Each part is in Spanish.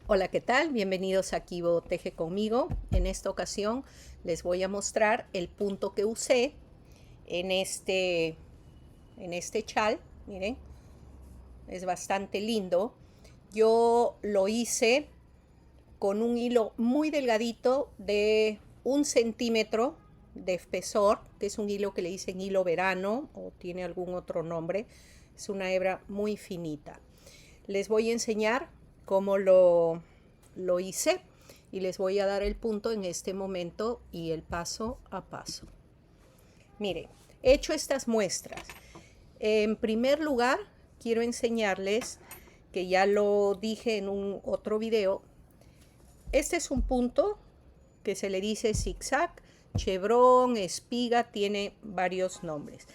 Hola, ¿qué tal? Bienvenidos a Kibo Teje conmigo. En esta ocasión les voy a mostrar el punto que usé en este chal. Miren, es bastante lindo. Yo lo hice con un hilo muy delgadito de 1 centímetro de espesor, que es un hilo que le dicen hilo verano o tiene algún otro nombre. Es una hebra muy finita. Les voy a enseñar cómo lo hice y les voy a dar el punto en este momento y el paso a paso. Miren, he hecho estas muestras. En primer lugar, quiero enseñarles, que ya lo dije en un otro video, este es un punto que se le dice zigzag, chevron, espiga, tiene varios nombres.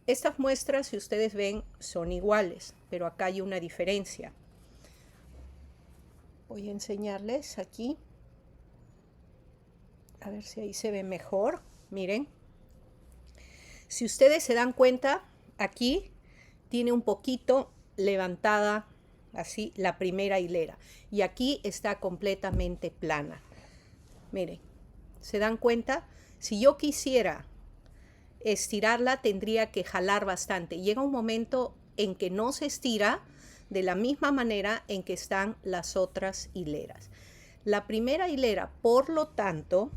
Estas muestras, si ustedes ven, son iguales, pero acá hay una diferencia. Voy a enseñarles aquí, a ver si ahí se ve mejor. Miren, si ustedes se dan cuenta, aquí tiene un poquito levantada así la primera hilera y aquí está completamente plana. Miren, ¿se dan cuenta? Si yo quisiera estirarla, tendría que jalar bastante. Llega un momento en que no se estira de la misma manera en que están las otras hileras. La primera hilera, por lo tanto,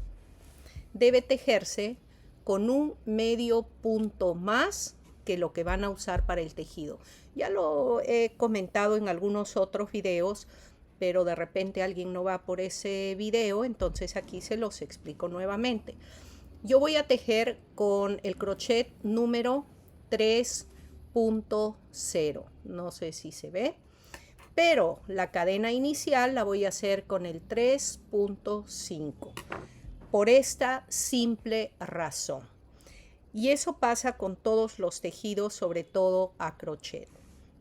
debe tejerse con un medio punto más que lo que van a usar para el tejido. Ya lo he comentado en algunos otros videos, pero de repente alguien no va por ese video, entonces aquí se los explico nuevamente. Yo voy a tejer con el crochet número 3.0, no sé si se ve, pero la cadena inicial la voy a hacer con el 3.5 por esta simple razón. Y eso pasa con todos los tejidos, sobre todo a crochet.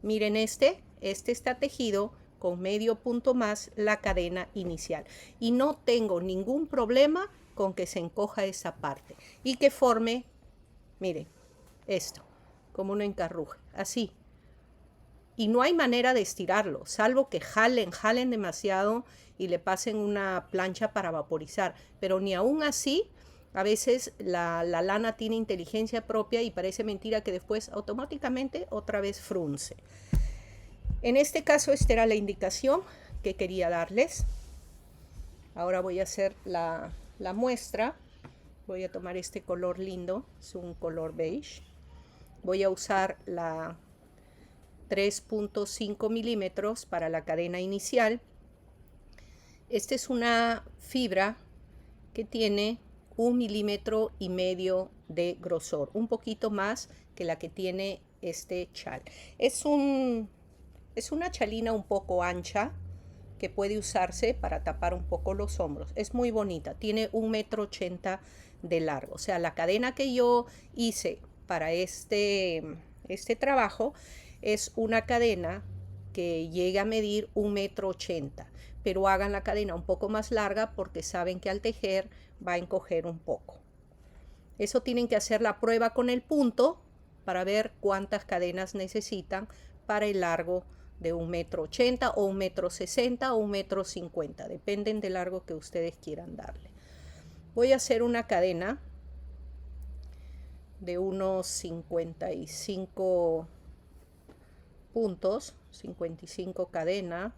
Miren este está tejido con medio punto más la cadena inicial. Y no tengo ningún problema con que se encoja esa parte y que forme, miren, esto, como un encarruje, así. Y no hay manera de estirarlo, salvo que jalen demasiado y le pasen una plancha para vaporizar. Pero ni aún así, a veces la lana tiene inteligencia propia y parece mentira que después automáticamente otra vez frunce. En este caso, esta era la indicación que quería darles. Ahora voy a hacer la muestra. Voy a tomar este color lindo, es un color beige. Voy a usar la 3.5 milímetros para la cadena inicial. Esta es una fibra que tiene 1,5 milímetros de grosor, un poquito más que la que tiene este chal. Es una chalina un poco ancha que puede usarse para tapar un poco los hombros. Es muy bonita, tiene 1,80 m de largo. O sea, la cadena que yo hice para este trabajo es una cadena que llega a medir 1,80 m, pero hagan la cadena un poco más larga porque saben que al tejer va a encoger un poco. Eso tienen que hacer la prueba con el punto para ver cuántas cadenas necesitan para el largo de 1,80 m o 1,60 m o 1,50 m, dependen del largo que ustedes quieran darle. Voy a hacer una cadena de unos 55 puntos, 55 cadenas,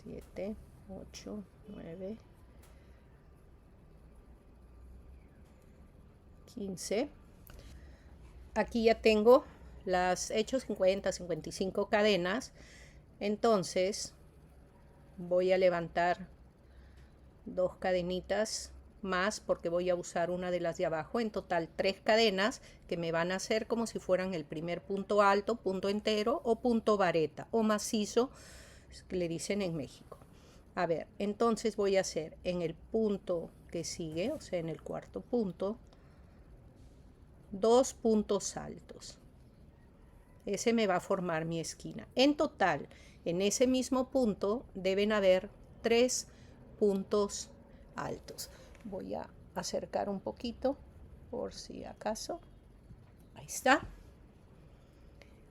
7, 8, 9, 15. Aquí ya tengo las hecho 50, 55 cadenas. Entonces voy a levantar 2 cadenitas más porque voy a usar una de las de abajo. En total 3 cadenas que me van a hacer como si fueran el primer punto alto, punto entero o punto vareta o macizo, que le dicen en México. A ver, entonces voy a hacer en el punto que sigue, o sea, en el cuarto punto, 2 puntos altos. Ese me va a formar mi esquina. En total, en ese mismo punto deben haber 3 puntos altos. Voy a acercar un poquito por si acaso. Ahí está.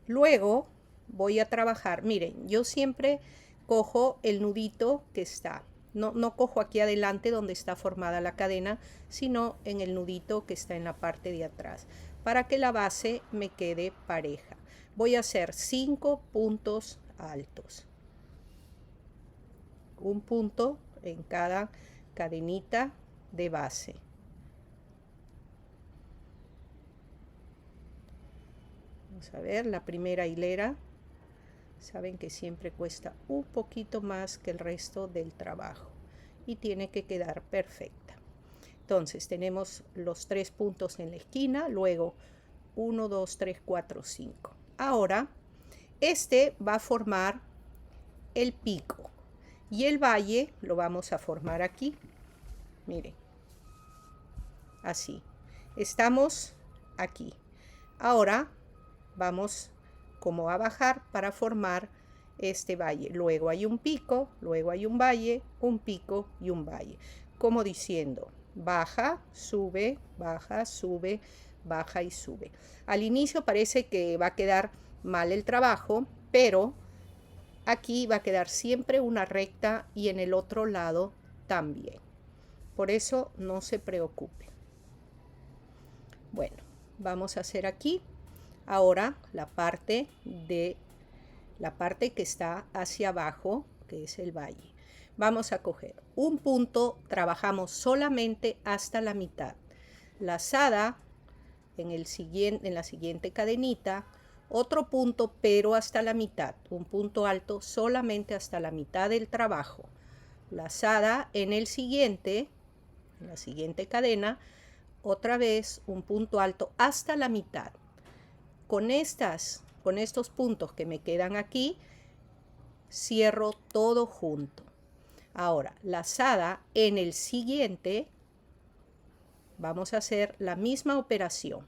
Luego voy a trabajar. Miren, yo siempre cojo el nudito que está. No cojo aquí adelante donde está formada la cadena, sino en el nudito que está en la parte de atrás, para que la base me quede pareja. Voy a hacer 5 puntos altos. Un punto en cada cadenita de base. Vamos a ver la primera hilera. Saben que siempre cuesta un poquito más que el resto del trabajo y tiene que quedar perfecta. Entonces tenemos los 3 puntos en la esquina, luego 1, 2, 3, 4, 5. Ahora este va a formar el pico y el valle lo vamos a formar aquí. Miren, así. Estamos aquí. Ahora vamos como a bajar para formar este valle. Luego hay un pico, luego hay un valle, un pico y un valle. Como diciendo, baja, sube, baja, sube, baja y sube. Al inicio parece que va a quedar mal el trabajo, pero aquí va a quedar siempre una recta y en el otro lado también. Por eso no se preocupe. Bueno, vamos a hacer aquí ahora la parte que está hacia abajo, que es el valle. Vamos a coger un punto, trabajamos solamente hasta la mitad. Lazada en la siguiente cadenita, otro punto pero hasta la mitad, un punto alto solamente hasta la mitad del trabajo. Lazada en la siguiente cadena, otra vez un punto alto hasta la mitad. Con estos puntos que me quedan aquí, cierro todo junto. Ahora, lazada en el siguiente, vamos a hacer la misma operación.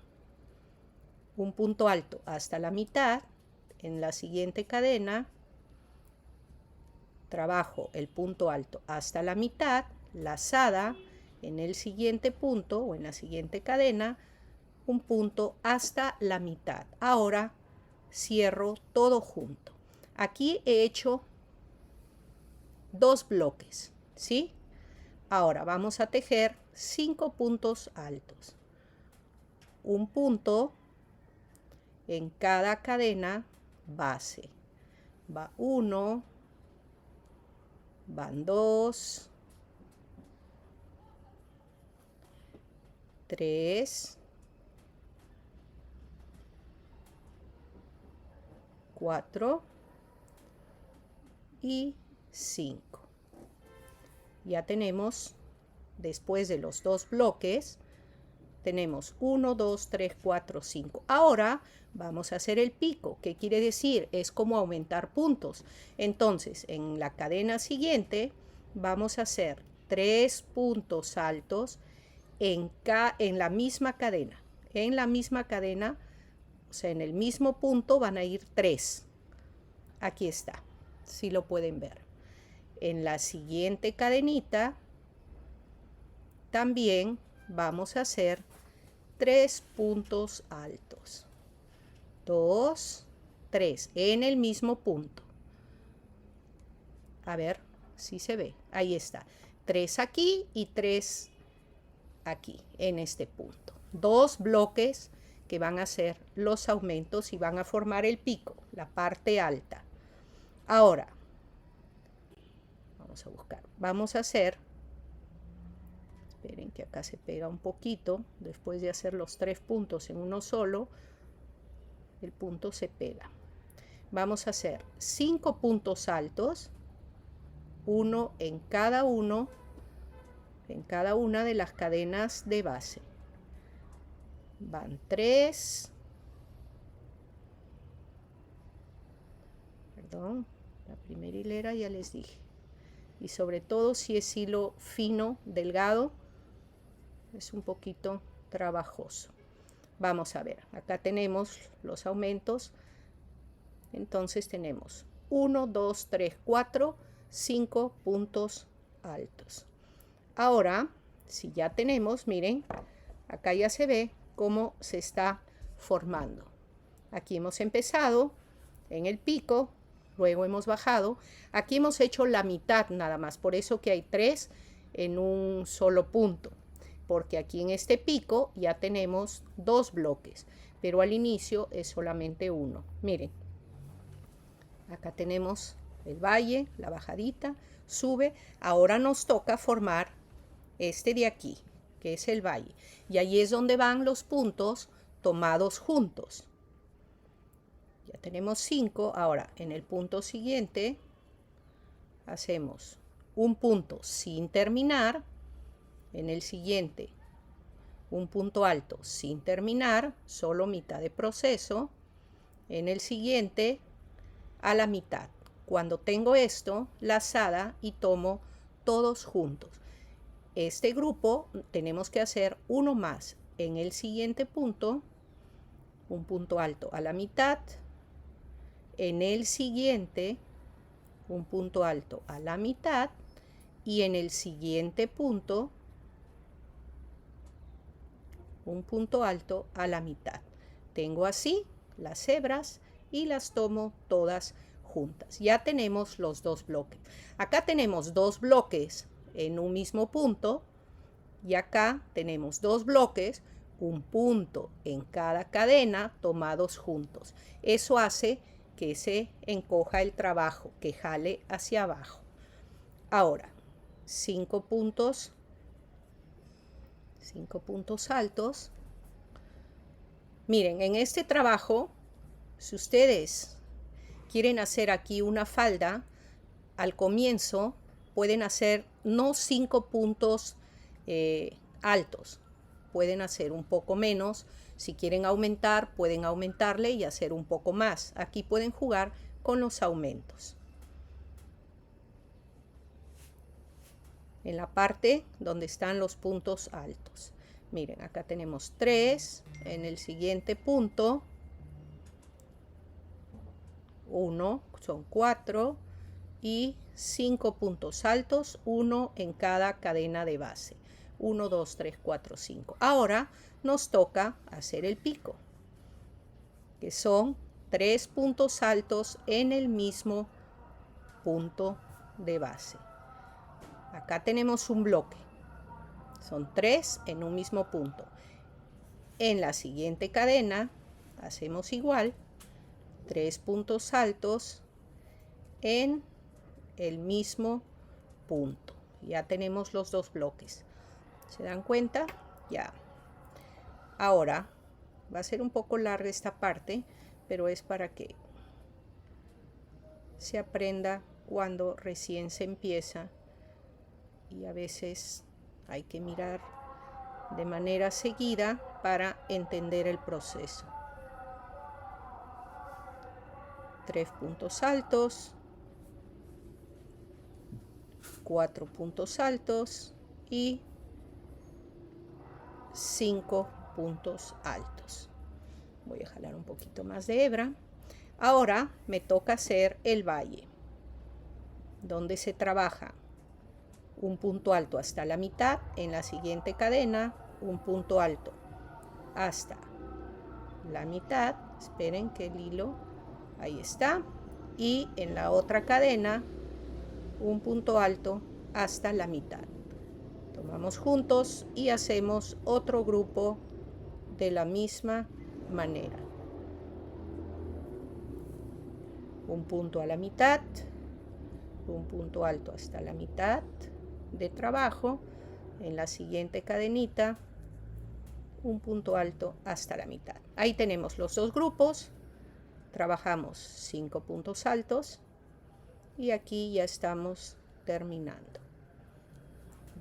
Un punto alto hasta la mitad, en la siguiente cadena, trabajo el punto alto hasta la mitad, lazada en el siguiente punto o en la siguiente cadena, un punto hasta la mitad. Ahora cierro todo junto. Aquí he hecho 2 bloques, ¿sí? Ahora vamos a tejer 5 puntos altos. Un punto en cada cadena base. Va 1, van 2, 3, 4 y 5. Ya tenemos, después de los 2 bloques, tenemos 1, 2, 3, 4, 5. Ahora vamos a hacer el pico. ¿Qué quiere decir? Es como aumentar puntos. Entonces, en la cadena siguiente vamos a hacer 3 puntos altos en la misma cadena. En la misma cadena, o sea, en el mismo punto van a ir 3. Aquí está, si lo pueden ver. En la siguiente cadenita también vamos a hacer 3 puntos altos. 2, 3, en el mismo punto. A ver si se ve. Ahí está. 3 aquí y 3 aquí, en este punto. 2 bloques que van a ser los aumentos y van a formar el pico, la parte alta. Ahora, vamos a buscar. Vamos a hacer, esperen que acá se pega un poquito, después de hacer los 3 puntos en uno solo, el punto se pega. Vamos a hacer 5 puntos altos, uno en cada una de las cadenas de base. Van 3, perdón, la primera hilera ya les dije, y sobre todo si es hilo fino, delgado, es un poquito trabajoso. Vamos a ver, acá tenemos los aumentos. Entonces tenemos 1, 2, 3, 4, 5 puntos altos. Ahora, si ya tenemos, miren, acá ya se ve cómo se está formando. Aquí hemos empezado en el pico, luego hemos bajado. Aquí hemos hecho la mitad nada más, por eso que hay 3 en un solo punto, porque aquí en este pico ya tenemos 2 bloques, pero al inicio es solamente uno. Miren, acá tenemos el valle, la bajadita, sube. Ahora nos toca formar este de aquí, que es el valle, y ahí es donde van los puntos tomados juntos. Ya tenemos 5. Ahora en el punto siguiente hacemos un punto sin terminar, en el siguiente un punto alto sin terminar, solo mitad de proceso, en el siguiente a la mitad. Cuando tengo esto, lazada, y tomo todos juntos. Este grupo tenemos que hacer uno más en el siguiente punto, un punto alto a la mitad, en el siguiente un punto alto a la mitad, y en el siguiente punto un punto alto a la mitad. Tengo así las hebras y las tomo todas juntas. Ya tenemos los 2 bloques. Acá tenemos 2 bloques en un mismo punto, y acá tenemos 2 bloques, un punto en cada cadena tomados juntos. Eso hace que se encoja el trabajo, que jale hacia abajo. Ahora, 5 puntos altos. Miren, en este trabajo, si ustedes quieren hacer aquí una falda, al comienzo pueden hacer no 5 puntos altos, pueden hacer un poco menos. Si quieren aumentar, pueden aumentarle y hacer un poco más. Aquí pueden jugar con los aumentos. En la parte donde están los puntos altos. Miren, acá tenemos 3, en el siguiente punto 1, son 4, y 5 puntos altos, 1 en cada cadena de base. 1, 2, 3, 4, 5. Ahora nos toca hacer el pico, que son 3 puntos altos en el mismo punto de base. Acá tenemos un bloque, son 3 en un mismo punto. En la siguiente cadena hacemos igual, 3 puntos altos en el mismo punto. Ya tenemos los 2 bloques. ¿Se dan cuenta? Ya. Ahora va a ser un poco larga esta parte, pero es para que se aprenda cuando recién se empieza, y a veces hay que mirar de manera seguida para entender el proceso. 3 puntos altos, 4 puntos altos y 5 puntos altos. Voy a jalar un poquito más de hebra. Ahora me toca hacer el valle, donde se trabaja un punto alto hasta la mitad, en la siguiente cadena un punto alto hasta la mitad. Esperen que el hilo, ahí está, y en la otra cadena un punto alto hasta la mitad. Tomamos juntos y hacemos otro grupo de la misma manera. Un punto a la mitad, un punto alto hasta la mitad de trabajo, en la siguiente cadenita un punto alto hasta la mitad. Ahí tenemos los 2 grupos, trabajamos 5 puntos altos y aquí ya estamos terminando.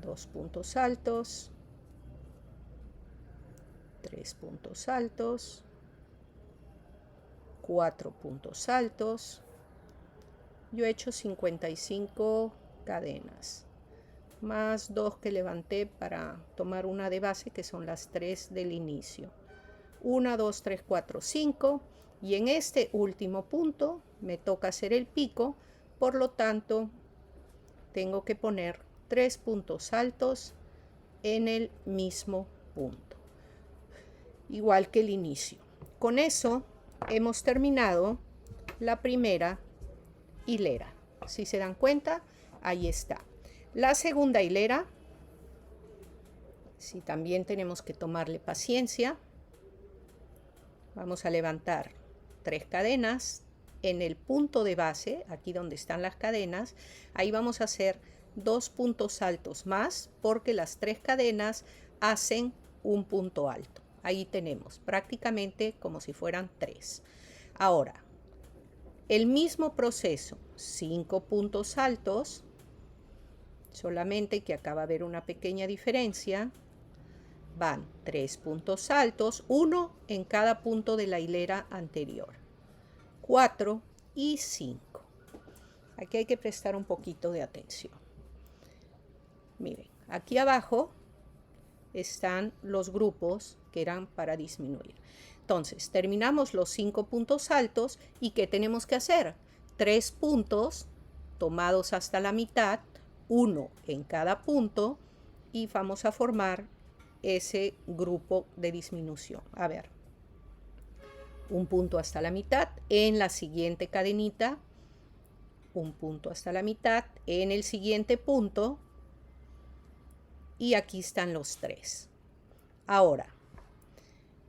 2 puntos altos, 3 puntos altos, 4 puntos altos. Yo he hecho 55 cadenas, más 2 que levanté para tomar una de base, que son las 3 del inicio. 1, 2, 3, 4, 5. Y en este último punto me toca hacer el pico, por lo tanto tengo que poner 3 puntos altos en el mismo punto, igual que el inicio. Con eso hemos terminado la primera hilera. Si se dan cuenta, ahí está. La segunda hilera, si también tenemos que tomarle paciencia, vamos a levantar 3 cadenas en el punto de base, aquí donde están las cadenas. Ahí vamos a hacer 2 puntos altos más, porque las 3 cadenas hacen un punto alto. Ahí tenemos prácticamente como si fueran 3. Ahora, el mismo proceso, 5 puntos altos, solamente que acá va a haber una pequeña diferencia. Van 3 puntos altos, 1 en cada punto de la hilera anterior. 4 y 5. Aquí hay que prestar un poquito de atención. Miren, aquí abajo están los grupos que eran para disminuir. Entonces, terminamos los 5 puntos altos y ¿qué tenemos que hacer? 3 puntos tomados hasta la mitad, 1 en cada punto, y vamos a formar ese grupo de disminución. A ver, un punto hasta la mitad en la siguiente cadenita, un punto hasta la mitad en el siguiente punto, y aquí están los 3. Ahora,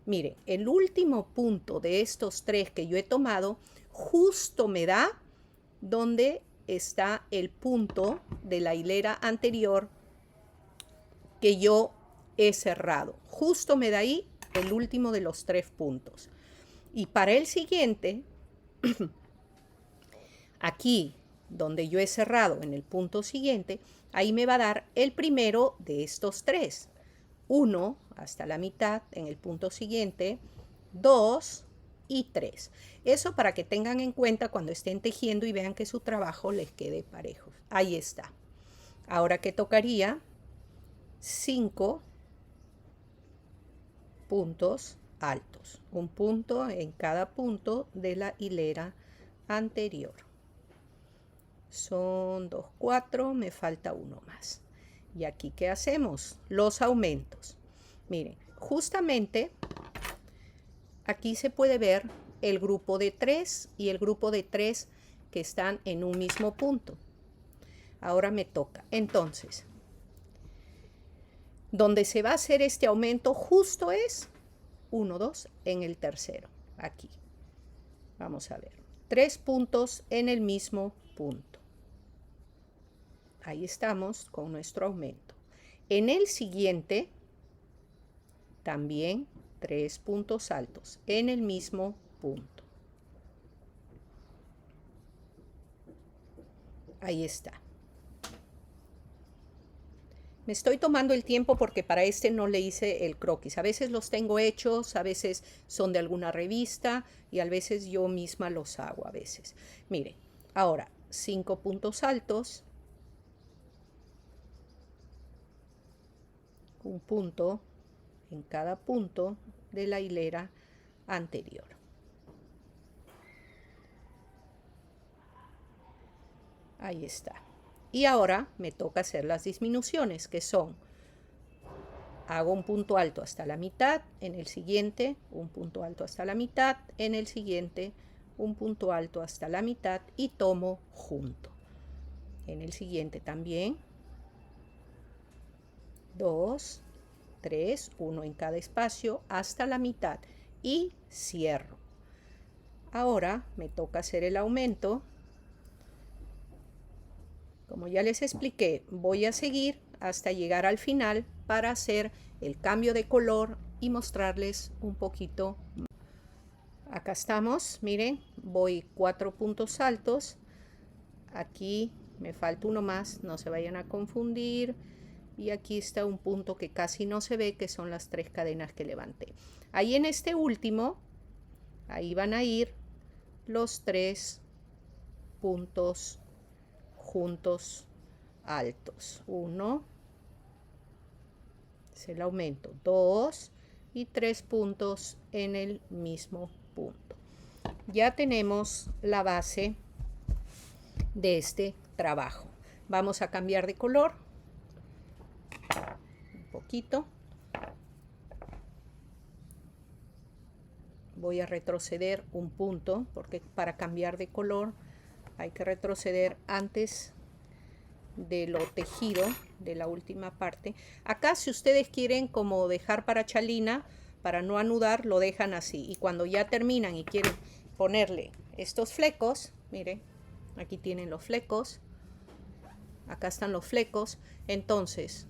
miren, el último punto de estos 3 que yo he tomado justo me da donde está el punto de la hilera anterior que yo he cerrado. Justo me da ahí el último de los 3 puntos. Y para el siguiente, aquí donde yo he cerrado en el punto siguiente, ahí me va a dar el primero de estos 3. 1 hasta la mitad en el punto siguiente, 2 y 3. Eso para que tengan en cuenta cuando estén tejiendo y vean que su trabajo les quede parejo. Ahí está. Ahora que tocaría 5 puntos altos, un punto en cada punto de la hilera anterior. Son 2, 4, me falta uno más. Y aquí, ¿qué hacemos? Los aumentos. Miren, justamente aquí se puede ver el grupo de 3 y el grupo de 3 que están en un mismo punto. Ahora me toca. Entonces, donde se va a hacer este aumento justo es 1, 2 en el tercero. Aquí. Vamos a ver. 3 puntos en el mismo punto. Ahí estamos con nuestro aumento. En el siguiente, también 3 puntos altos en el mismo punto. Ahí está. Me estoy tomando el tiempo porque para este no le hice el croquis. A veces los tengo hechos, a veces son de alguna revista y a veces yo misma los hago a veces. Miren, ahora 5 puntos altos. Un punto en cada punto de la hilera anterior. Ahí está. Y ahora me toca hacer las disminuciones, que son, hago un punto alto hasta la mitad, en el siguiente, un punto alto hasta la mitad, en el siguiente, un punto alto hasta la mitad y tomo junto. En el siguiente también, 2, 3, 1 en cada espacio hasta la mitad y cierro. Ahora me toca hacer el aumento. Como ya les expliqué, voy a seguir hasta llegar al final para hacer el cambio de color y mostrarles un poquito. Acá estamos, miren, voy 4 puntos altos. Aquí me falta uno más, no se vayan a confundir. Y aquí está un punto que casi no se ve, que son las 3 cadenas que levanté. Ahí en este último, ahí van a ir los 3 puntos juntos altos. 1 es el aumento, 2 y 3 puntos en el mismo punto. Ya tenemos la base de este trabajo. Vamos a cambiar de color un poquito. voy a retroceder un punto, porque para cambiar de color hay que retroceder antes de lo tejido, de la última parte. Acá, si ustedes quieren como dejar para chalina, para no anudar, lo dejan así. Y cuando ya terminan y quieren ponerle estos flecos, miren, aquí tienen los flecos, acá están los flecos. Entonces,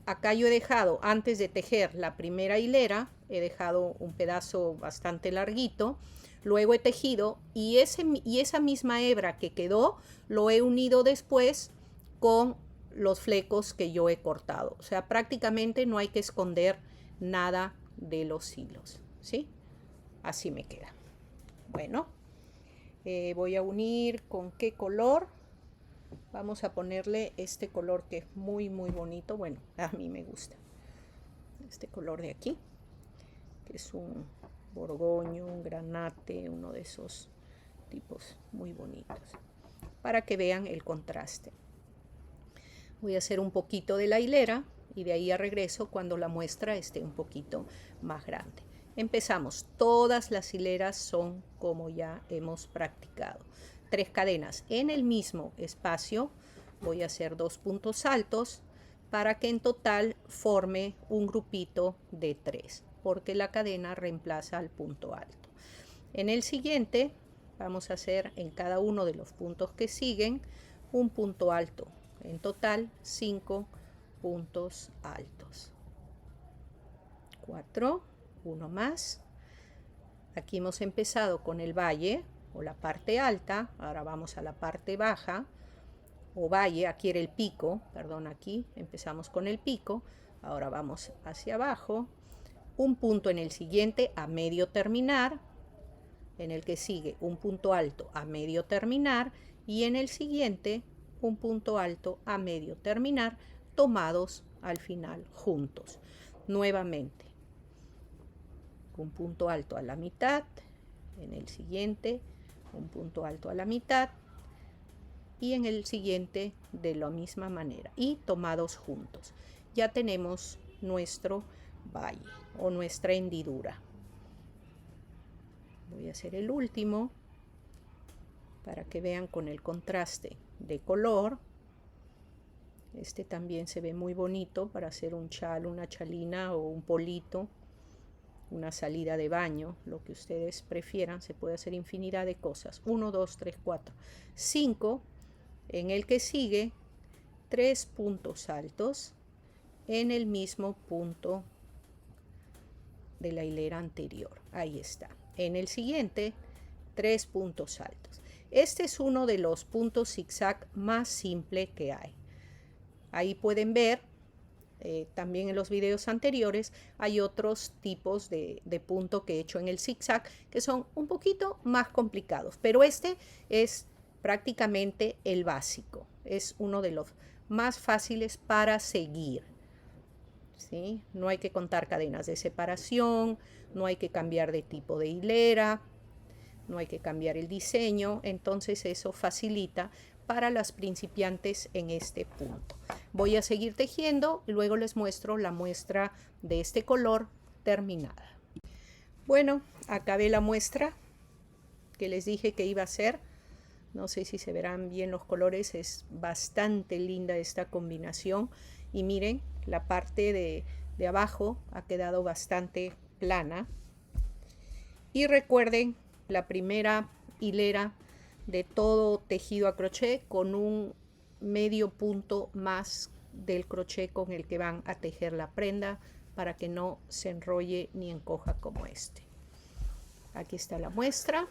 acá yo he dejado, antes de tejer la primera hilera, he dejado un pedazo bastante larguito, luego he tejido y esa misma hebra que quedó, lo he unido después con los flecos que yo he cortado. O sea, prácticamente no hay que esconder nada de los hilos, ¿sí? Así me queda. Bueno, voy a unir con qué color. Vamos a ponerle este color que es muy bonito. Bueno, a mí me gusta este color de aquí, que es un borgoño, un granate, uno de esos tipos muy bonitos, para que vean el contraste. Voy a hacer un poquito de la hilera y de ahí a regreso cuando la muestra esté un poquito más grande. Empezamos. Todas las hileras son como ya hemos practicado. 3 cadenas en el mismo espacio. Voy a hacer 2 puntos altos para que en total forme un grupito de 3, porque la cadena reemplaza al punto alto. En el siguiente vamos a hacer en cada uno de los puntos que siguen un punto alto. En total 5 puntos altos. 4, uno más. Aquí hemos empezado con el valle o la parte alta, ahora vamos a la parte baja o valle. Aquí era el pico, perdón, aquí empezamos con el pico, ahora vamos hacia abajo, un punto en el siguiente a medio terminar, en el que sigue un punto alto a medio terminar y en el siguiente un punto alto a medio terminar, tomados al final juntos. Nuevamente un punto alto a la mitad, en el siguiente un punto alto a la mitad y en el siguiente de la misma manera y tomados juntos. Ya tenemos nuestro valle o nuestra hendidura. Voy a hacer el último para que vean con el contraste de color. Este también se ve muy bonito para hacer un chal, una chalina o un polito, una salida de baño, lo que ustedes prefieran. Se puede hacer infinidad de cosas. 1, 2, 3, 4, 5. En el que sigue 3 puntos altos en el mismo punto de la hilera anterior. Ahí está. En el siguiente 3 puntos altos. Este es uno de los puntos zigzag más simple que hay. Ahí pueden ver, también en los videos anteriores, hay otros tipos de punto que he hecho en el zigzag que son un poquito más complicados, pero este es prácticamente el básico. Es uno de los más fáciles para seguir, ¿sí? No hay que contar cadenas de separación, no hay que cambiar de tipo de hilera, no hay que cambiar el diseño, entonces eso facilita para las principiantes en este punto. Voy a seguir tejiendo, luego les muestro la muestra de este color terminada. Bueno, acabé la muestra que les dije que iba a hacer. No sé si se verán bien los colores, es bastante linda esta combinación. Y miren, la parte de abajo ha quedado bastante plana. Y recuerden, la primera hilera de todo tejido a crochet con un medio punto más del crochet con el que van a tejer la prenda para que no se enrolle ni encoja como este. Aquí está la muestra,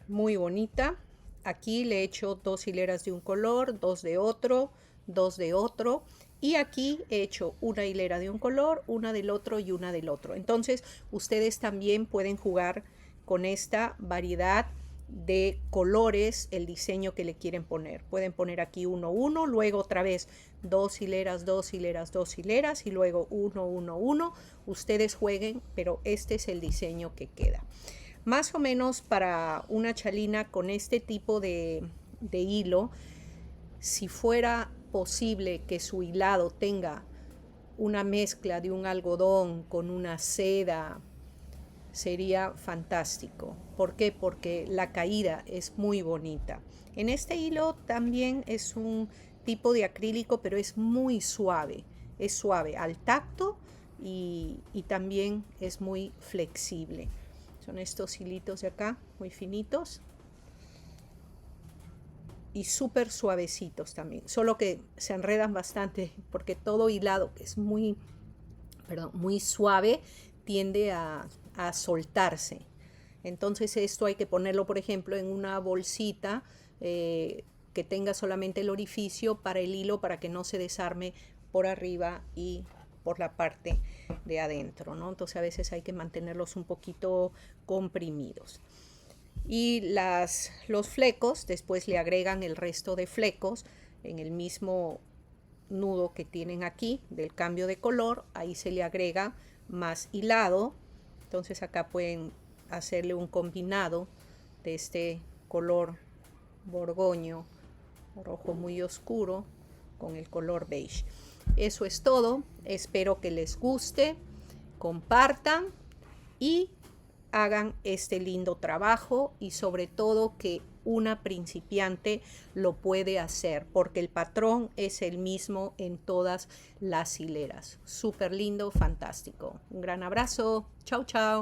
muy bonita. Aquí le he hecho 2 hileras de un color, 2 de otro, 2 de otro, y aquí he hecho una hilera de un color, una del otro y una del otro. Entonces ustedes también pueden jugar con esta variedad de colores, el diseño que le quieren poner. Pueden poner aquí 1, 1, luego otra vez 2 hileras, 2 hileras, 2 hileras y luego 1, 1, 1. Ustedes jueguen, pero este es el diseño que queda. Más o menos para una chalina con este tipo de hilo, si fuera posible que su hilado tenga una mezcla de un algodón con una seda sería fantástico. ¿Por qué? Porque la caída es muy bonita. En este hilo también es un tipo de acrílico, pero es muy suave. Es suave al tacto y también es muy flexible. Son estos hilitos de acá, muy finitos. Y súper suavecitos también, solo que se enredan bastante porque todo hilado que es muy, perdón, muy suave tiende a soltarse. Entonces esto hay que ponerlo, por ejemplo, en una bolsita que tenga solamente el orificio para el hilo, para que no se desarme por arriba y por la parte de adentro, ¿no? Entonces a veces hay que mantenerlos un poquito comprimidos. Y los flecos, después le agregan el resto de flecos en el mismo nudo que tienen aquí del cambio de color. Ahí se le agrega más hilado. Entonces acá pueden hacerle un combinado de este color borgoño, rojo muy oscuro, con el color beige. Eso es todo. Espero que les guste, compartan y hagan este lindo trabajo, y sobre todo que una principiante lo puede hacer porque el patrón es el mismo en todas las hileras. Súper lindo, fantástico. Un gran abrazo. Chau, chau.